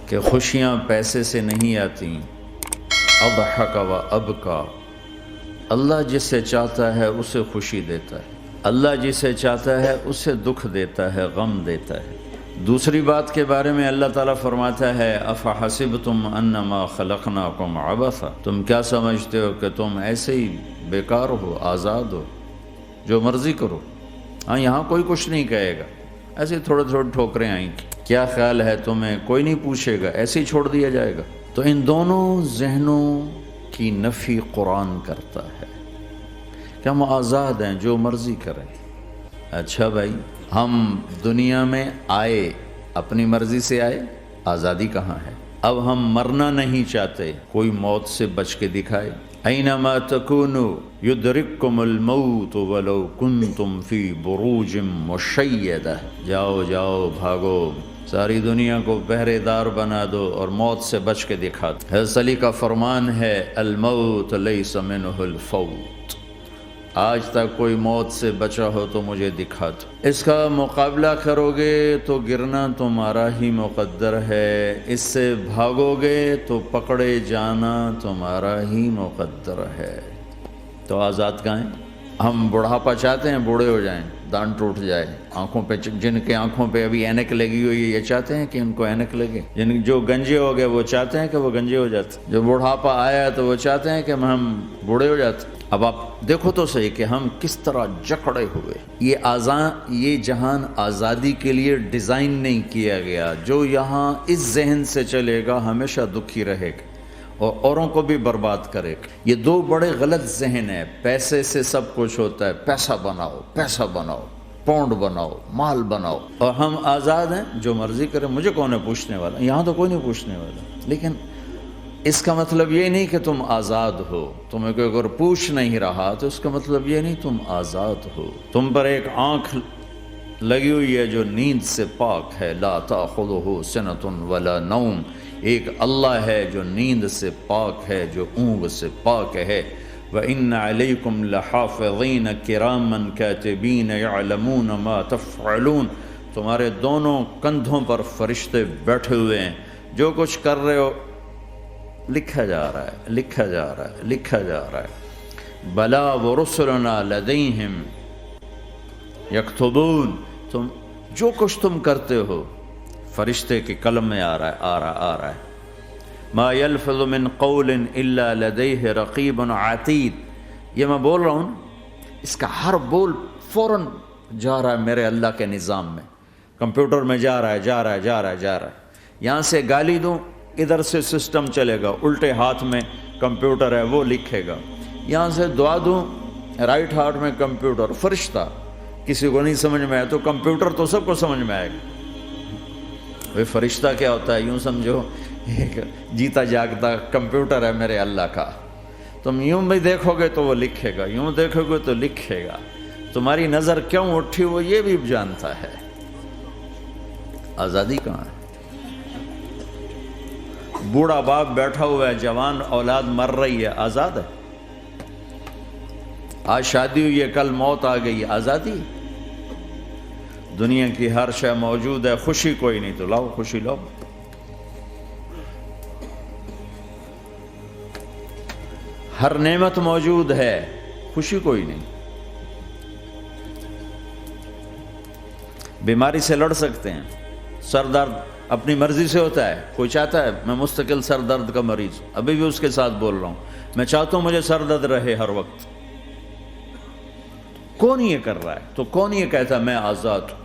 کہ خوشیاں پیسے سے نہیں آتی. اضحک و ابکا. اللہ جسے چاہتا ہے اسے خوشی دیتا ہے، اللہ جسے چاہتا ہے اسے دکھ دیتا ہے، غم دیتا ہے. دوسری بات کے بارے میں اللہ تعالیٰ فرماتا ہے افحسبتم انما خلقناکم عبثا. تم کیا سمجھتے ہو کہ تم ایسے ہی بیکار ہو، آزاد ہو، جو مرضی کرو. ہاں یہاں کوئی کچھ نہیں کہے گا، ایسے تھوڑے تھوڑے ٹھوکریں آئیں گی. کیا خیال ہے تمہیں، کوئی نہیں پوچھے گا، ایسے ہی چھوڑ دیا جائے گا. تو ان دونوں ذہنوں کی نفی قرآن کرتا ہے کہ ہم آزاد ہیں، جو مرضی کریں. اچھا بھائی، ہم دنیا میں آئے اپنی مرضی سے آئے، آزادی کہاں ہے؟ اب ہم مرنا نہیں چاہتے، کوئی موت سے بچ کے دکھائے. اینما تکونوا یدرککم الموت ولو کنتم فی بروج مشیدہ. جاؤ جاؤ بھاگو، ساری دنیا کو پہرے دار بنا دو اور موت سے بچ کے دکھا دو. حضرت علی کا فرمان ہے الموت لیس منہ الفوت. آج تک کوئی موت سے بچا ہو تو مجھے دکھا دو. اس کا مقابلہ کرو گے تو گرنا تمہارا ہی مقدر ہے، اس سے بھاگو گے تو پکڑے جانا تمہارا ہی مقدر ہے. تو آزاد کہاں ہیں؟ ہم بڑھاپا چاہتے ہیں، بوڑھے ہو جائیں، دان ٹوٹ جائے. آنکھوں پہ، جن کے آنکھوں پہ ابھی اینک لگی ہوئی ہے، یہ چاہتے ہیں کہ ان کو اینک لگے. جو گنجے ہو گئے وہ چاہتے ہیں کہ وہ گنجے ہو جاتے. جو بڑھاپا آیا تو وہ چاہتے ہیں کہ ہم بوڑھے ہو جاتے. اب آپ دیکھو تو صحیح کہ ہم کس طرح جکڑے ہوئے. یہ جہان آزادی کے لیے ڈیزائن نہیں کیا گیا. جو یہاں اس ذہن سے چلے گا ہمیشہ دکھی رہے گا اور اوروں کو بھی برباد کرے گا. یہ دو بڑے غلط ذہن ہیں. پیسے سے سب کچھ ہوتا ہے، پیسہ بناؤ، پیسہ بناؤ، پونڈ بناؤ، مال بناؤ. اور ہم آزاد ہیں، جو مرضی کریں، مجھے کون ہے پوچھنے والا؟ یہاں تو کوئی نہیں پوچھنے والا. لیکن اس کا مطلب یہ نہیں کہ تم آزاد ہو. تمہیں کوئی اگر پوچھ نہیں رہا تو اس کا مطلب یہ نہیں تم آزاد ہو. تم پر ایک آنکھ لگی ہوئی ہے جو نیند سے پاک ہے. لا تأخذہ سنۃ ولا نوم. ایک اللہ ہے جو نیند سے پاک ہے، جو اونگ سے پاک ہے. وَإِنَّ عَلَيْكُمْ لَحَافِظِينَ كِرَامًا كَاتِبِينَ يَعْلَمُونَ مَا تَفْعَلُونَ. تمہارے دونوں کندھوں پر فرشتے بیٹھے ہوئے ہیں، جو کچھ کر رہے ہو لکھا جا رہا ہے، لکھا جا رہا ہے، لکھا جا رہا ہے. بلا ورسلنا لدیہم یکتبون. تم جو کچھ تم کرتے ہو فرشتے کے قلم میں آ رہا ہے. ما یلفظ من قول الا لدیہ رقیب عتید. یہ میں بول رہا ہوں، اس کا ہر بول فوراً جا رہا ہے میرے اللہ کے نظام میں. کمپیوٹر میں جا رہا ہے، جا رہا ہے، جا رہا ہے، جا رہا ہے. یہاں سے گالی دوں، ادھر سے سسٹم چلے گا، الٹے ہاتھ میں کمپیوٹر ہے، وہ لکھے گا. یہاں سے دعا دوں، رائٹ ہاتھ میں کمپیوٹر، فرشتہ. کسی کو نہیں سمجھ میں آیا تو کمپیوٹر تو سب کو سمجھ میں آئے گا. وہ فرشتہ کیا ہوتا ہے؟ یوں سمجھو ایک جیتا جاگتا کمپیوٹر ہے میرے اللہ کا. تم یوں بھی دیکھو گے تو وہ لکھے گا، یوں دیکھو گے تو لکھے گا. تمہاری نظر کیوں اٹھی وہ یہ بھی جانتا ہے. آزادی کہاں ہے؟ بوڑھا باپ بیٹھا ہوا ہے، جوان اولاد مر رہی ہے، آزاد ہے. آج شادی ہوئی ہے، کل موت آ گئی، آزادی. دنیا کی ہر شے موجود ہے، خوشی کوئی نہیں تو لاؤ، خوشی لاؤ. ہر نعمت موجود ہے، خوشی کوئی نہیں. بیماری سے لڑ سکتے ہیں، سر درد اپنی مرضی سے ہوتا ہے. کوئی چاہتا ہے میں مستقل سر درد کا مریض ہوں، ابھی بھی اس کے ساتھ بول رہا ہوں، میں چاہتا ہوں مجھے سر درد رہے ہر وقت. کون یہ کر رہا ہے؟ تو کون یہ کہتا ہے میں آزاد ہوں؟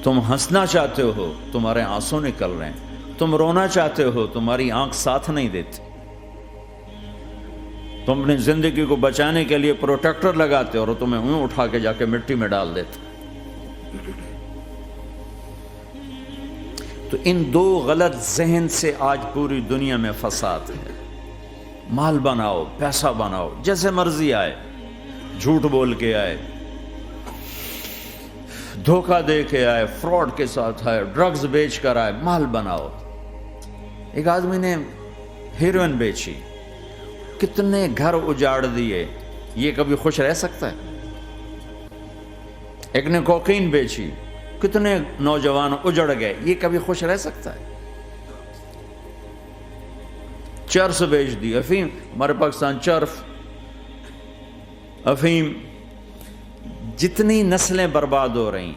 تم ہنسنا چاہتے ہو، تمہارے آنسو نکل رہے ہیں. تم رونا چاہتے ہو، تمہاری آنکھ ساتھ نہیں دیتی. تم اپنی زندگی کو بچانے کے لیے پروٹیکٹر لگاتے ہو اور تمہیں اون اٹھا کے جا کے مٹی میں ڈال دیتے. تو ان دو غلط ذہن سے آج پوری دنیا میں فساد ہے. مال بناؤ، پیسہ بناؤ، جیسے مرضی آئے، جھوٹ بول کے آئے، دھوکہ دے کے آئے، فراڈ کے ساتھ آئے، ڈرگز بیچ کر آئے، مال بناؤ. ایک آدمی نے ہیروئن بیچی، کتنے گھر اجاڑ دیے. یہ کبھی خوش رہ سکتا ہے؟ ایک نے کوکین بیچی، کتنے نوجوان اجڑ گئے، یہ کبھی خوش رہ سکتا ہے؟ چرس بیچ دی، افیم، ہمارے پاکستان چرس، افیم، جتنی نسلیں برباد ہو رہی،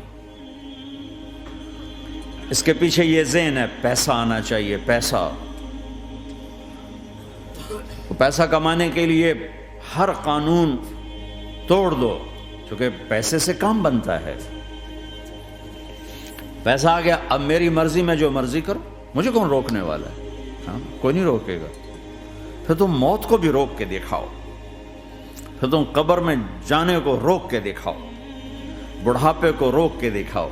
اس کے پیچھے یہ ذہن ہے پیسہ آنا چاہیے، پیسہ کمانے کے لیے ہر قانون توڑ دو، کیونکہ پیسے سے کام بنتا ہے، پیسہ آ گیا، اب میری مرضی میں جو مرضی کرو، مجھے کون روکنے والا ہے؟ ہاں، کوئی نہیں روکے گا۔ پھر تم موت کو بھی روک کے دکھاؤ، پھر تم قبر میں جانے کو روک کے دکھاؤ، بڑھاپے کو روک کے دکھاؤ،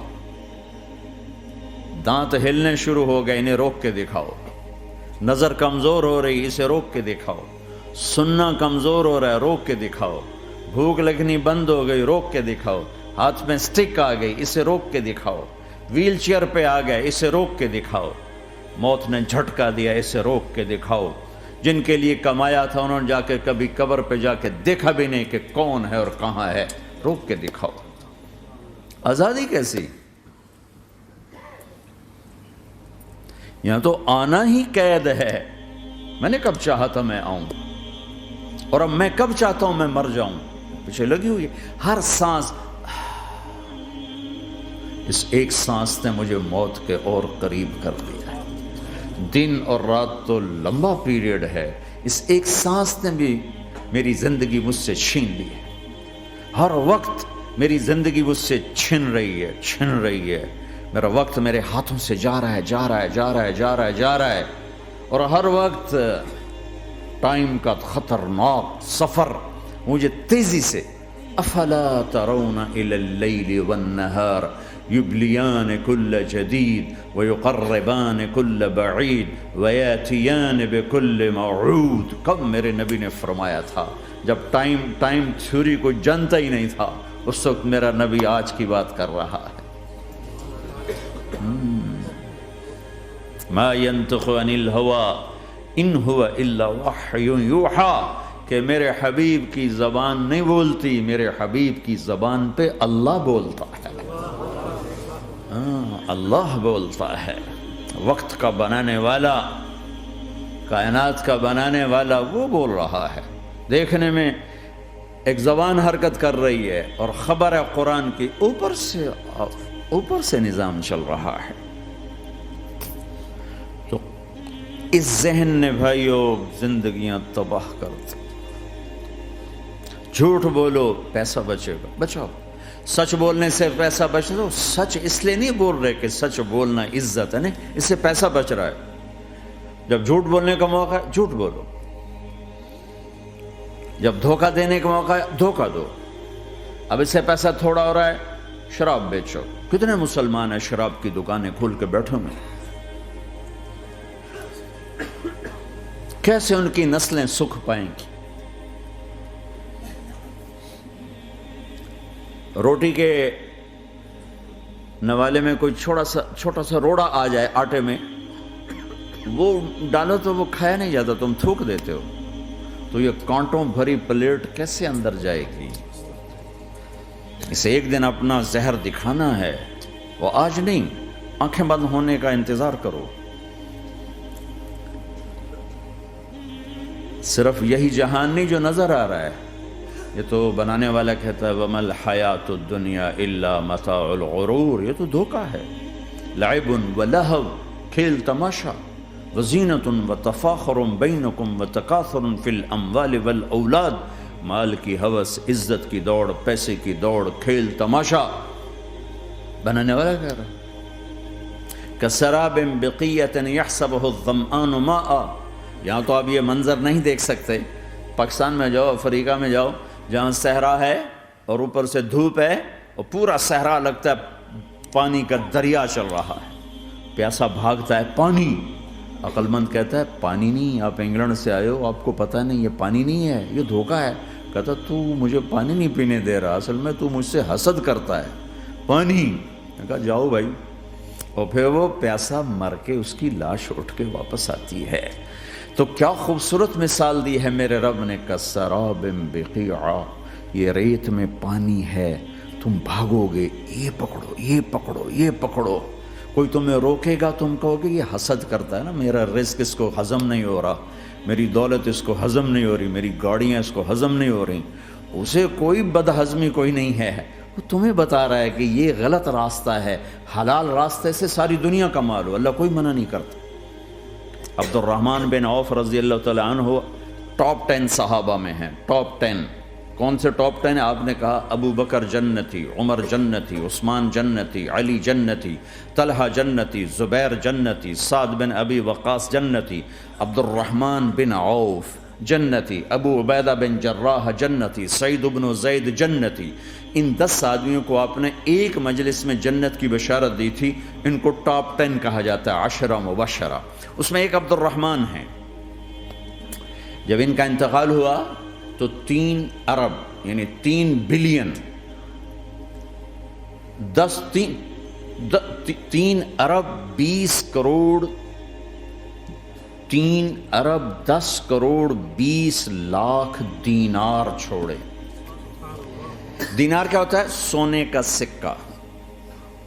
دانت ہلنے شروع ہو گئے، انہیں روک کے دکھاؤ، نظر کمزور ہو رہی، اسے روک کے دکھاؤ، سننا کمزور ہو رہا ہے، روک کے دکھاؤ، بھوک لگنی بند ہو گئی، روک کے دکھاؤ، ہاتھ میں سٹک آ گئی، اسے روک کے دکھاؤ، ویل چیئر پہ آ گئے، اسے روک کے دکھاؤ، موت نے جھٹکا دیا، اسے روک کے دکھاؤ، جن کے لیے کمایا تھا انہوں نے جا کے کبھی قبر پہ جا کے دیکھا بھی نہیں کہ کون ہے اور کہاں ہے، روک کے دکھاؤ۔ آزادی کیسی؟ یہاں تو آنا ہی قید ہے۔ میں نے کب چاہا تھا میں آؤں، اور اب میں کب چاہتا ہوں میں مر جاؤں، پیچھے لگی ہوئی ہے۔ ہر سانس، اس ایک سانس نے مجھے موت کے اور قریب کر دیا ہے۔ دن اور رات تو لمبا پیریڈ ہے، اس ایک سانس نے بھی میری زندگی مجھ سے چھین لی ہے۔ ہر وقت میری زندگی مجھ سے چھن رہی ہے، میرا وقت میرے ہاتھوں سے جا رہا ہے، اور ہر وقت ٹائم کا خطرناک سفر مجھے تیزی سے، افلا ترون الی اللیل والنہار یبلیان کل جدید ویقربان کل بعید ویاتیان بکل موعود۔ کب میرے نبی نے فرمایا تھا، جب ٹائم تھیوری کو جانتا ہی نہیں تھا، اس وقت میرا نبی آج کی بات کر رہا ہے۔ ما ينطق عن الهوى ان هو الا وحی یوحی، کہ میرے حبیب کی زبان نہیں بولتی، میرے حبیب کی زبان پہ اللہ بولتا ہے، اللہ بولتا ہے۔ وقت کا بنانے والا، کائنات کا بنانے والا وہ بول رہا ہے۔ دیکھنے میں ایک زبان حرکت کر رہی ہے اور خبر ہے قرآن کی، اوپر سے نظام چل رہا ہے۔ تو اس ذہن نے بھائیو زندگیاں تباہ کر دی۔ جھوٹ بولو پیسہ بچے گا، بچاؤ۔ سچ بولنے سے پیسہ بچ دو، سچ اس لیے نہیں بول رہے کہ سچ بولنا عزت ہے، نہیں، اس سے پیسہ بچ رہا ہے۔ جب جھوٹ بولنے کا موقع ہے جھوٹ بولو، جب دھوکہ دینے کا موقع ہے دھوکہ دو۔ اب اس سے پیسہ تھوڑا ہو رہا ہے، شراب بیچو۔ کتنے مسلمان ہیں شراب کی دکانیں کھول کے بیٹھے ہوئے، کیسے ان کی نسلیں سکھ پائیں گی؟ روٹی کے نوالے میں کوئی چھوٹا سا روڑا آ جائے آٹے میں، وہ ڈالو تو وہ کھایا نہیں جاتا، تم تھوک دیتے ہو، تو یہ کانٹوں بھری پلیٹ کیسے اندر جائے گی؟ اسے ایک دن اپنا زہر دکھانا ہے، وہ آج نہیں، آنکھیں بند ہونے کا انتظار کرو۔ صرف یہی جہان نہیں جو نظر آ رہا ہے، یہ تو بنانے والا کہتا ہے وَمَا الْحَيَاةُ الدُّنْيَا إِلَّا مَتَاعُ الْغُرُورِ، یہ تو دھوکہ ہے۔ لَعِبٌ وَلَهْوٌ، کھیل تماشا، وَزِینَةٌ وَتَفَاخُرٌ بَيْنَكُمْ وَتَكَاثُرٌ فِي الْأَمْوَالِ وَالْأَوْلَادِ، مال کی ہوس، عزت کی دوڑ، پیسے کی دوڑ، کھیل تماشا۔ بنانے والا کہہ رہا ہے كَسَرَابٍ بِقِيَّةٍ يَحْسَبُهُ الظَّمْآنُ مَاءً۔ یہاں تو آپ یہ منظر نہیں دیکھ سکتے، پاکستان میں جاؤ، افریقہ میں جاؤ، جہاں صحرا ہے اور اوپر سے دھوپ ہے اور پورا صحرا لگتا ہے پانی کا دریا چل رہا ہے، پیاسا بھاگتا ہے پانی۔ عقل مند کہتا ہے پانی نہیں، آپ انگلینڈ سے آئے ہو، آپ کو پتہ نہیں یہ پانی نہیں ہے، یہ دھوکہ ہے۔ کہتا تو مجھے پانی نہیں پینے دے رہا، اصل میں تو مجھ سے حسد کرتا ہے، پانی۔ میں کہا جاؤ بھائی، اور پھر وہ پیاسا مر کے اس کی لاش اٹھ کے واپس آتی ہے۔ تو کیا خوبصورت مثال دی ہے میرے رب نے، کسراب بقیع، یہ ریت میں پانی ہے، تم بھاگو گے، یہ پکڑو یہ پکڑو یہ پکڑو، کوئی تمہیں روکے گا تم کہو گے یہ حسد کرتا ہے نا، میرا رزق اس کو ہضم نہیں ہو رہا، میری دولت اس کو ہضم نہیں ہو رہی، میری گاڑیاں اس کو ہضم نہیں ہو رہی، اسے کوئی بدہضمی کوئی نہیں ہے، وہ تمہیں بتا رہا ہے کہ یہ غلط راستہ ہے، حلال راستے سے ساری دنیا کا مال ہو، اللہ کوئی منع نہیں کرتا۔ عبد الرحمن بن عوف رضی اللہ تعالی عنہ ٹاپ 10 صحابہ میں ہیں، ٹاپ 10۔ کون سے ٹاپ 10؟ آپ نے کہا ابو بکر جنتی، عمر جنتی، عثمان جنتی، علی جنتی، طلحہ جنتی، زبیر جنتی، سعد بن ابی وقاص جنتی، عبد الرحمن بن عوف جنتی، ابو عبیدہ بن جراح جنتی، سعید بن زید جنتی۔ ان 10 آدمیوں کو آپ نے ایک مجلس میں جنت کی بشارت دی تھی، ان کو ٹاپ 10 کہا جاتا ہے، 10 مبشرہ، اس میں ایک عبد الرحمن ہیں۔ جب ان کا انتقال ہوا تو 3 ارب یعنی 3 بلین 3 ارب 20 کروڑ 3 ارب 10 کروڑ 20 لاکھ دینار چھوڑے۔ دینار کیا ہوتا ہے؟ سونے کا سکہ۔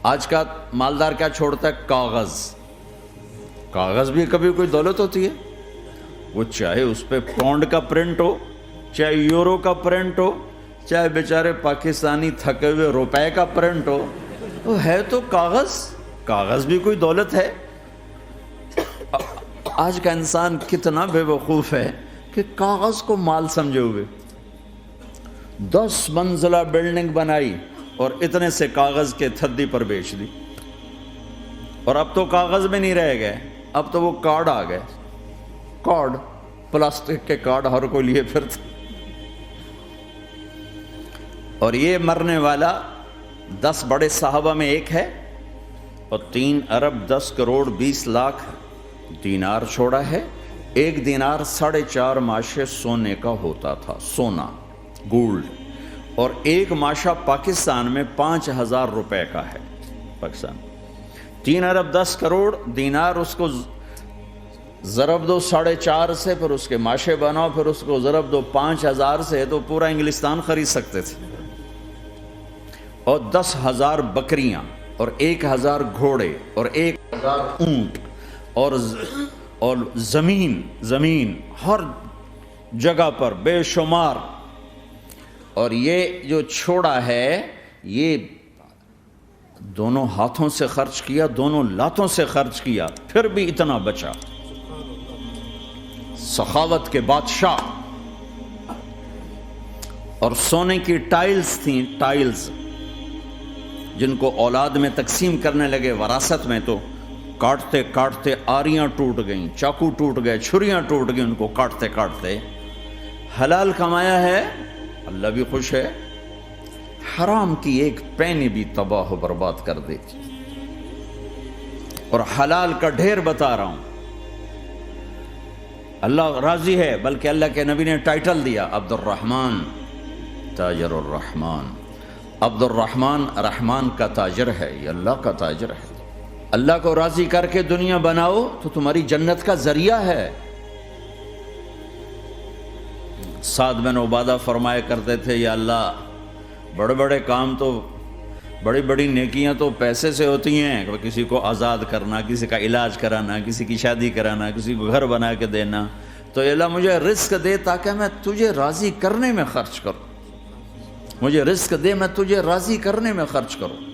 آج کا مالدار کیا چھوڑتا ہے؟ کاغذ۔ کاغذ بھی کبھی کوئی دولت ہوتی ہے، وہ چاہے اس پہ پاؤنڈ کا پرنٹ ہو، چاہے یورو کا پرنٹ ہو، چاہے بیچارے پاکستانی تھکے ہوئے روپے کا پرنٹ ہو، وہ ہے تو کاغذ۔ کاغذ بھی کوئی دولت ہے۔ آج کا انسان کتنا بے وقوف ہے کہ کاغذ کو مال سمجھے ہوئے 10 منزلہ بلڈنگ بنائی اور اتنے سے کاغذ کے تھدی پر بیچ دی، اور اب تو کاغذ میں نہیں رہ گئے، اب تو وہ کارڈ آ گئے، کارڈ، پلاسٹک کے کارڈ ہر کوئی لیے پھرتا۔ اور یہ مرنے والا 10 بڑے صحابہ میں ایک ہے، اور 3 ارب 10 کروڑ 20 لاکھ دینار چھوڑا ہے۔ ایک دینار 4.5 ماشے سونے کا ہوتا تھا، سونا، گولڈ، اور ایک ماشا پاکستان میں 5000 روپے کا ہے پاکستان۔ 3 ارب 10 کروڑ دینار، اس کو ضرب دو 4.5 سے، پھر اس کے ماشے بناؤ، پھر اس کو ضرب دو 5000 سے، تو پورا انگلستان خرید سکتے تھے۔ اور 10,000 بکریاں، اور 1000 گھوڑے، اور 1000 اونٹ، اور زمین ہر جگہ پر بے شمار۔ اور یہ جو چھوڑا ہے یہ دونوں ہاتھوں سے خرچ کیا، دونوں لاتوں سے خرچ کیا، پھر بھی اتنا بچا۔ سخاوت کے بادشاہ۔ اور سونے کی ٹائلز تھیں، ٹائلز، جن کو اولاد میں تقسیم کرنے لگے وراثت میں، تو کاٹتے کاٹتے آریاں ٹوٹ گئیں، چاقو ٹوٹ گئے، چھریاں ٹوٹ گئیں، ان کو کاٹتے کاٹتے۔ حلال کمایا ہے، اللہ بھی خوش ہے، حرام کی ایک پینی بھی تباہ و برباد کر دیتی۔ اور حلال کا ڈھیر بتا رہا ہوں، اللہ راضی ہے، بلکہ اللہ کے نبی نے ٹائٹل دیا عبد الرحمن تاجر الرحمن۔ عبد الرحمن رحمان کا تاجر ہے، یہ اللہ کا تاجر ہے۔ اللہ کو راضی کر کے دنیا بناؤ تو تمہاری جنت کا ذریعہ ہے۔ سعد بن عبادہ فرمایا کرتے تھے، یا اللہ بڑے بڑے کام تو، بڑی بڑی نیکیاں تو پیسے سے ہوتی ہیں، کسی کو آزاد کرنا، کسی کا علاج کرانا، کسی کی شادی کرانا، کسی کو گھر بنا کے دینا، تو اللہ مجھے رزق دے تاکہ میں تجھے راضی کرنے میں خرچ کروں، مجھے رزق دے میں تجھے راضی کرنے میں خرچ کروں۔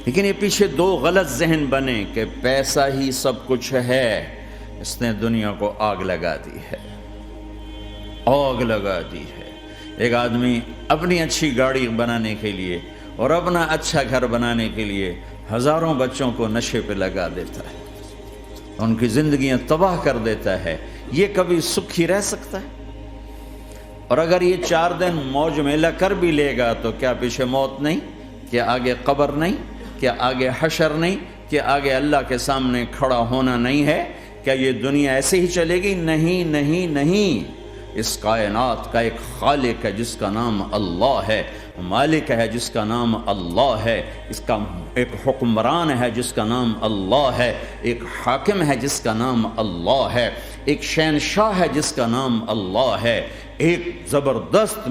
لیکن یہ پیچھے 2 غلط ذہن بنے کہ پیسہ ہی سب کچھ ہے، اس نے دنیا کو آگ لگا دی ہے، آگ لگا دی ہے۔ ایک آدمی اپنی اچھی گاڑی بنانے کے لیے اور اپنا اچھا گھر بنانے کے لیے ہزاروں بچوں کو نشے پہ لگا دیتا ہے، ان کی زندگیاں تباہ کر دیتا ہے۔ یہ کبھی سکھی رہ سکتا ہے؟ اور اگر یہ 4 دن موج میلہ کر بھی لے گا تو کیا پیچھے موت نہیں؟ کیا آگے قبر نہیں؟ کیا آگے حشر نہیں؟ کیا آگے اللہ کے سامنے کھڑا ہونا نہیں ہے؟ کیا یہ دنیا ایسے ہی چلے گی؟ نہیں نہیں نہیں، اس کائنات کا ایک خالق ہے جس کا نام اللہ ہے، مالک ہے جس کا نام اللہ ہے، اس کا ایک حکمران ہے جس کا نام اللہ ہے، ایک حاکم ہے جس کا نام اللہ ہے، ایک شہنشاہ ہے جس کا نام اللہ ہے، ایک زبردست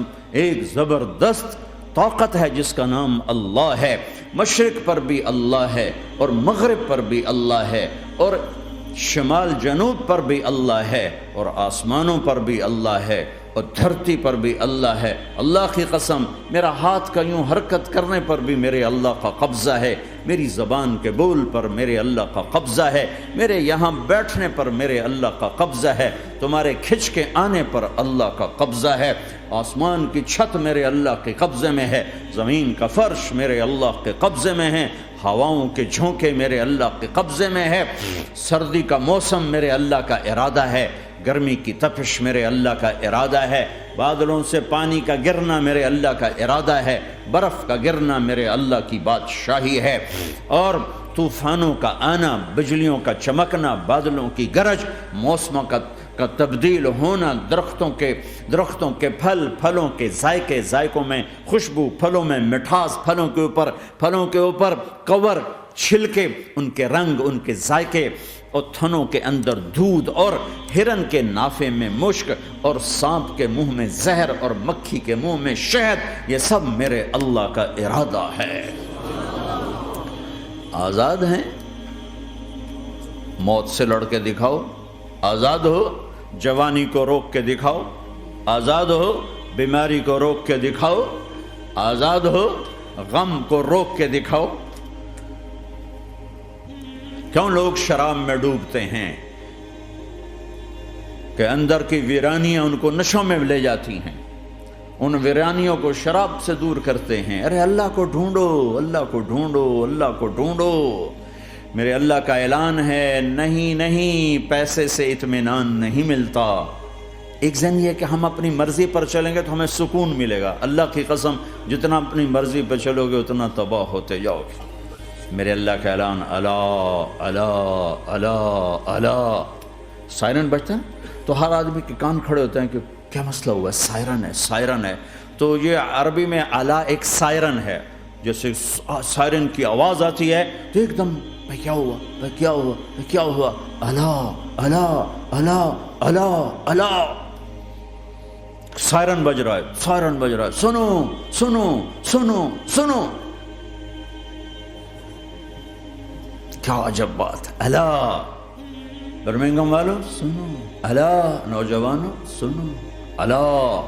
طاقت ہے جس کا نام اللہ ہے. مشرق پر بھی اللہ ہے اور مغرب پر بھی اللہ ہے اور شمال جنوب پر بھی اللہ ہے اور آسمانوں پر بھی اللہ ہے اور دھرتی پر بھی اللہ ہے. اللہ کی قسم میرا ہاتھ کا یوں حرکت کرنے پر بھی میرے اللہ کا قبضہ ہے, میری زبان کے بول پر میرے اللہ کا قبضہ ہے, میرے یہاں بیٹھنے پر میرے اللہ کا قبضہ ہے, تمہارے کھچ کے آنے پر اللہ کا قبضہ ہے. آسمان کی چھت میرے اللہ کے قبضے میں ہے, زمین کا فرش میرے اللہ کے قبضے میں ہے, ہواؤں کے جھونکے میرے اللہ کے قبضے میں ہے, سردی کا موسم میرے اللہ کا ارادہ ہے, گرمی کی تپش میرے اللہ کا ارادہ ہے, بادلوں سے پانی کا گرنا میرے اللہ کا ارادہ ہے, برف کا گرنا میرے اللہ کی بادشاہی ہے, اور طوفانوں کا آنا, بجلیوں کا چمکنا, بادلوں کی گرج, موسموں کا تبدیل ہونا, درختوں کے پھلوں کے ذائقوں میں خوشبو, پھلوں میں مٹھاس, پھلوں کے اوپر کور, چھلکے, ان کے رنگ, ان کے ذائقے, اور تھنوں کے اندر دودھ, اور ہرن کے نافے میں مشک, اور سانپ کے منہ میں زہر, اور مکھی کے منہ میں شہد, یہ سب میرے اللہ کا ارادہ ہے. آزاد ہیں؟ موت سے لڑ کے دکھاؤ. آزاد ہو جوانی کو روک کے دکھاؤ. آزاد ہو بیماری کو روک کے دکھاؤ. آزاد ہو غم کو روک کے دکھاؤ. کیوں لوگ شراب میں ڈوبتے ہیں؟ کہ اندر کی ویرانیاں ان کو نشوں میں لے جاتی ہیں, ان ویرانیوں کو شراب سے دور کرتے ہیں. ارے اللہ کو ڈھونڈو, اللہ کو ڈھونڈو, اللہ کو ڈھونڈو. میرے اللہ کا اعلان ہے, نہیں پیسے سے اطمینان نہیں ملتا. ایک ذہن یہ کہ ہم اپنی مرضی پر چلیں گے تو ہمیں سکون ملے گا. اللہ کی قسم جتنا اپنی مرضی پہ چلو گے اتنا تباہ ہوتے جاؤ گے. میرے اللہ کا اعلان, اللہ اللہ اللہ اللہ. سائرن بجتا ہے تو ہر آدمی کے کان کھڑے ہوتے ہیں کہ کیا مسئلہ ہوا ہے, سائرن ہے. تو یہ عربی میں الا ایک سائرن ہے. جیسے سائرن کی آواز آتی ہے تو ایک دم کیا ہوا, اللہ اللہ اللہ اللہ اللہ, سائرن بج رہا ہے, سنو سنو سنو سنو. کیا عجب بات ہے. اللہ برمنگم والوں سنو, اللہ نوجوانوں سنو, اللہ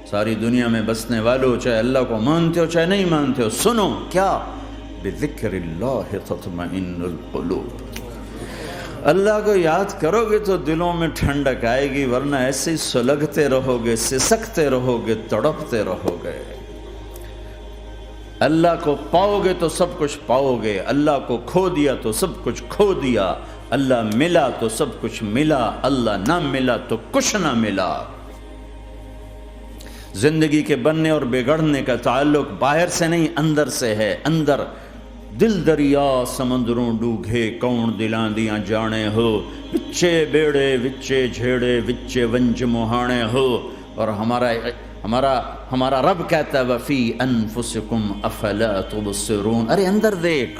ساری دنیا میں بسنے والوں, چاہے اللہ کو مانتے ہو چاہے نہیں مانتے ہو, سنو. کیا؟ بذکر اللہ تطمئن القلوب. اللہ کو یاد کرو گے تو دلوں میں ٹھنڈک آئے گی, ورنہ ایسے ہی سلگتے رہو گے, سسکتے رہو گے, تڑپتے رہو گے. اللہ کو پاؤ گے تو سب کچھ پاؤ گے, اللہ کو کھو دیا تو سب کچھ کھو دیا. اللہ ملا تو سب کچھ ملا, اللہ نہ ملا تو کچھ نہ ملا. زندگی کے بننے اور بگڑنے کا تعلق باہر سے نہیں اندر سے ہے. اندر دل دریا سمندروں ڈوگے, کون دلاں دیاں جانے ہو, وچے بیڑے وچے جھیڑے وچے ونج مہانے ہو. اور ہمارا رب کہتا ہے وفی انفسکم افلا تبصرون. ارے اندر دیکھ,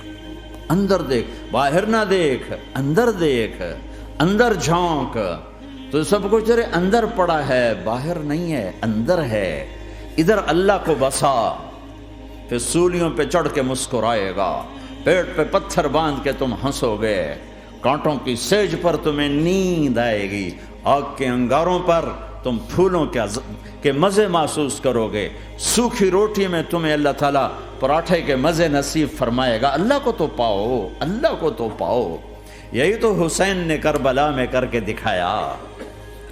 باہر نہ دیکھ, دیکھ, اندر جھانک. تو سب کچھ تیرے اندر پڑا ہے, باہر نہیں ہے, اندر ہے. ادھر اللہ کو بسا, پھر سولیوں پہ چڑھ کے مسکرائے گا, پیٹ پہ پتھر باندھ کے تم ہنسو گے, کانٹوں کی سیج پر تمہیں نیند آئے گی, آگ کے انگاروں پر تم پھولوں کے مزے محسوس کرو گے, سوکھی روٹی میں تمہیں اللہ تعالیٰ پراٹھے کے مزے نصیب فرمائے گا. اللہ کو تو پاؤ, اللہ کو تو پاؤ. یہی تو حسین نے کربلا میں کر کے دکھایا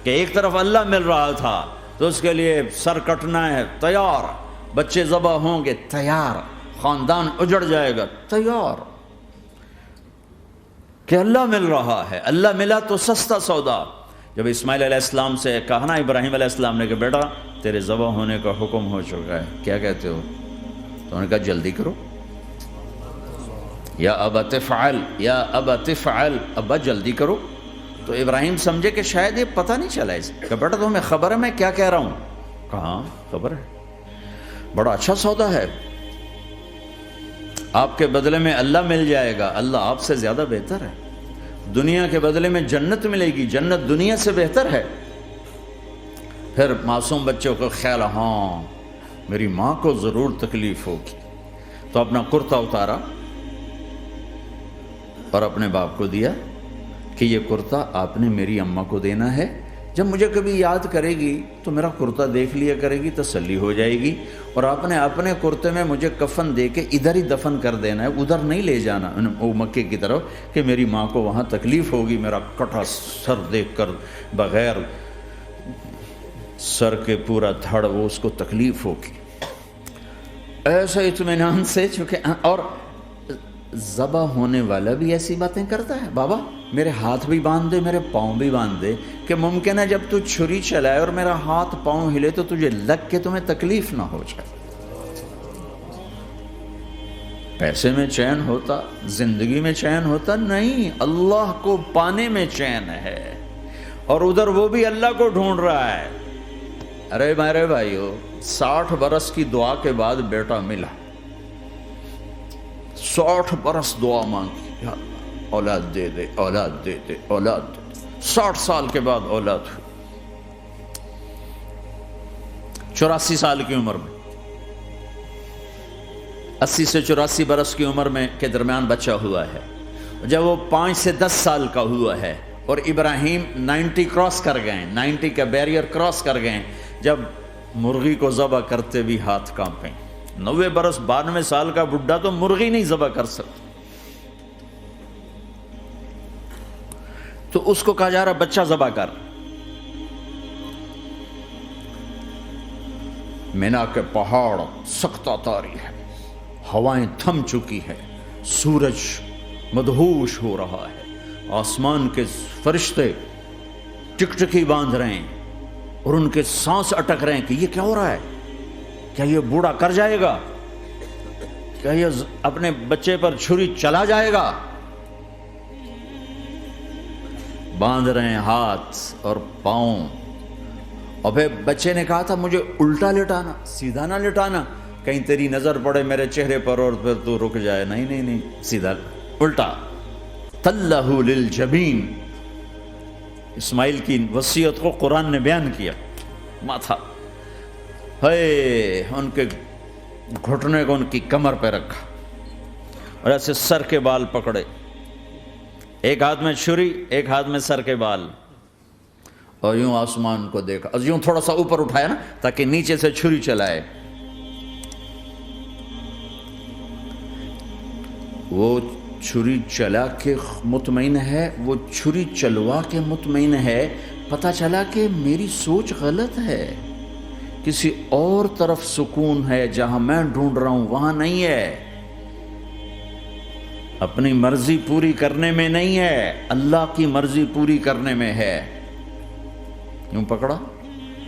کہ ایک طرف اللہ مل رہا تھا تو اس کے لیے سر کٹنا ہے, تیار, بچے ذبح ہوں گے, تیار, خاندان اجڑ جائے گا, تیار. کہ اللہ مل رہا ہے, اللہ ملا تو سستا سودا. جب اسماعیل علیہ السلام سے کہا نا ابراہیم علیہ السلام نے کہ بیٹا تیرے ذبح ہونے کا حکم ہو چکا ہے, کیا کہتے ہو؟ تو انہوں نے کہا جلدی کرو. یا ابا تفعل, یا ابا تفعل, ابا جلدی کرو. تو ابراہیم سمجھے کہ شاید یہ پتہ نہیں چلا اسے, کہ بیٹا تمہیں خبر ہے میں کیا کہہ رہا ہوں؟ کہاں خبر ہے, بڑا اچھا سودا ہے, آپ کے بدلے میں اللہ مل جائے گا, اللہ آپ سے زیادہ بہتر ہے. دنیا کے بدلے میں جنت ملے گی, جنت دنیا سے بہتر ہے. پھر معصوم بچوں کو خیال, ہاں میری ماں کو ضرور تکلیف ہوگی. تو اپنا کرتا اتارا اور اپنے باپ کو دیا کہ یہ کرتا آپ نے میری اماں کو دینا ہے، جب مجھے کبھی یاد کرے گی تو میرا کرتا دیکھ لیا کرے گی، تسلی ہو جائے گی، اور آپ نے اپنے کرتے میں مجھے کفن دے کے ادھر ہی دفن کر دینا ہے، ادھر نہیں لے جانا وہ مکے کی طرف کہ میری ماں کو وہاں تکلیف ہوگی، میرا کٹا سر دیکھ کر بغیر سر کے پورا دھڑ وہ اس کو تکلیف ہوگی. ایسا اطمینان سے، چونکہ اور ذبح ہونے والا بھی ایسی باتیں کرتا ہے، بابا میرے ہاتھ بھی باندھ دے، میرے پاؤں بھی باندھ دے، کہ ممکن ہے جب تو چھری چلائے اور میرا ہاتھ پاؤں ہلے تو تجھے لگ کے تمہیں تکلیف نہ ہو جائے. پیسے میں چین ہوتا، زندگی میں چین ہوتا نہیں، اللہ کو پانے میں چین ہے، اور ادھر وہ بھی اللہ کو ڈھونڈ رہا ہے. ارے میرے بھائیو، 60 برس کی دعا کے بعد بیٹا ملا، 60 برس دعا مانگی، یا اللہ اولاد دے دے، اولاد دے دے، اولاد دے دے. 60 سال کے بعد اولاد ہوئی، 84 سال کی عمر میں، 80 سے 84 برس کی عمر میں کے درمیان بچہ ہوا ہے. جب وہ 5 سے 10 سال کا ہوا ہے اور ابراہیم 90 کراس کر گئے، 90 کا بیریئر کراس کر گئے، جب مرغی کو ذبح کرتے بھی ہاتھ کانپیں. 90 برس 92 سال کا بڈھا تو مرغی نہیں ذبح کر سکتا. تو اس کو کہا جا رہا بچہ ذبح کر. مینا کے پہاڑ سختہ تاری ہے، ہوائیں تھم چکی ہے، سورج مدہوش ہو رہا ہے، آسمان کے فرشتے ٹکٹکی باندھ رہے ہیں اور ان کے سانس اٹک رہے ہیں کہ یہ کیا ہو رہا ہے، کیا یہ بوڑھا کر جائے گا، کیا یہ اپنے بچے پر چھری چلا جائے گا. باندھ رہے ہیں ہاتھ اور پاؤں. اور پھر بچے نے کہا تھا مجھے الٹا لٹانا، سیدھا نہ لٹانا، کہیں تیری نظر پڑے میرے چہرے پر اور پھر تو رک جائے. نہیں نہیں نہیں، سیدھا الٹا. تلہ للجبین، اسماعیل کی وصیت کو قرآن نے بیان کیا. ماتھا ہے ان کے گھٹنے کو ان کی کمر پہ رکھا اور ایسے سر کے بال پکڑے، ایک ہاتھ میں چھری، ایک ہاتھ میں سر کے بال، اور یوں آسمان کو دیکھا، اور یوں تھوڑا سا اوپر اٹھایا نا تاکہ نیچے سے چھری چلائے. وہ چھری چلا کے مطمئن ہے، وہ چھری چلوا کے مطمئن ہے. پتہ چلا کہ میری سوچ غلط ہے، کسی اور طرف سکون ہے، جہاں میں ڈھونڈ رہا ہوں وہاں نہیں ہے. اپنی مرضی پوری کرنے میں نہیں ہے، اللہ کی مرضی پوری کرنے میں ہے. یوں پکڑا،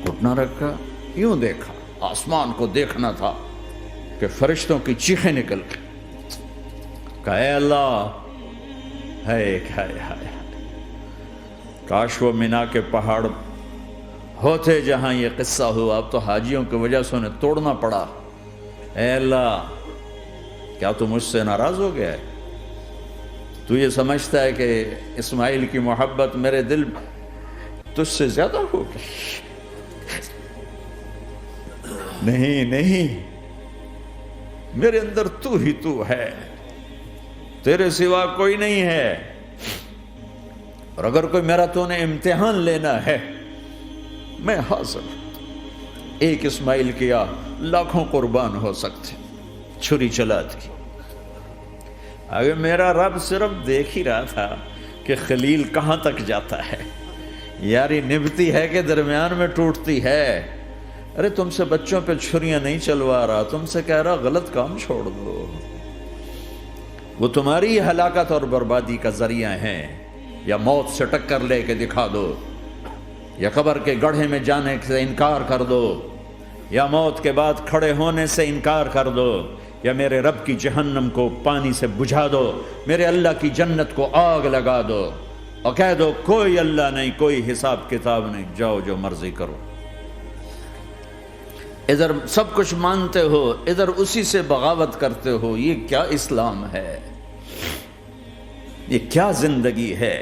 گھٹنا رکھا، یوں دیکھا. آسمان کو دیکھنا تھا کہ فرشتوں کی چیخیں نکل گئی. کہا اے اللہ، ہے کاش وہ مینا کے پہاڑ ہوتے جہاں یہ قصہ ہوا. اب تو حاجیوں کی وجہ سے انہیں توڑنا پڑا. اے اللہ، کیا تو مجھ سے ناراض ہو گیا ہے؟ تو یہ سمجھتا ہے کہ اسماعیل کی محبت میرے دل تجھ سے زیادہ ہو گئی؟ نہیں، میرے اندر تو ہی تو ہے، تیرے سوا کوئی نہیں ہے. اور اگر کوئی میرا تو نے امتحان لینا ہے، میں حاضر. ایک اسماعیل کیا لاکھوں قربان ہو سکتے. چھری چلا دی. اگر میرا رب صرف دیکھ ہی رہا تھا کہ خلیل کہاں تک جاتا ہے، یاری نبھتی ہے کہ درمیان میں ٹوٹتی ہے. ارے تم سے بچوں پہ چھریاں نہیں چلوا رہا، تم سے کہہ رہا غلط کام چھوڑ دو. وہ تمہاری ہلاکت اور بربادی کا ذریعہ ہیں. یا موت سے ٹکر لے کے دکھا دو، یا قبر کے گڑھے میں جانے سے انکار کر دو، یا موت کے بعد کھڑے ہونے سے انکار کر دو، یا میرے رب کی جہنم کو پانی سے بجھا دو، میرے اللہ کی جنت کو آگ لگا دو، اور کہہ دو کوئی اللہ نہیں، کوئی حساب کتاب نہیں، جاؤ جو مرضی کرو. ادھر سب کچھ مانتے ہو، ادھر اسی سے بغاوت کرتے ہو. یہ کیا اسلام ہے؟ یہ کیا زندگی ہے؟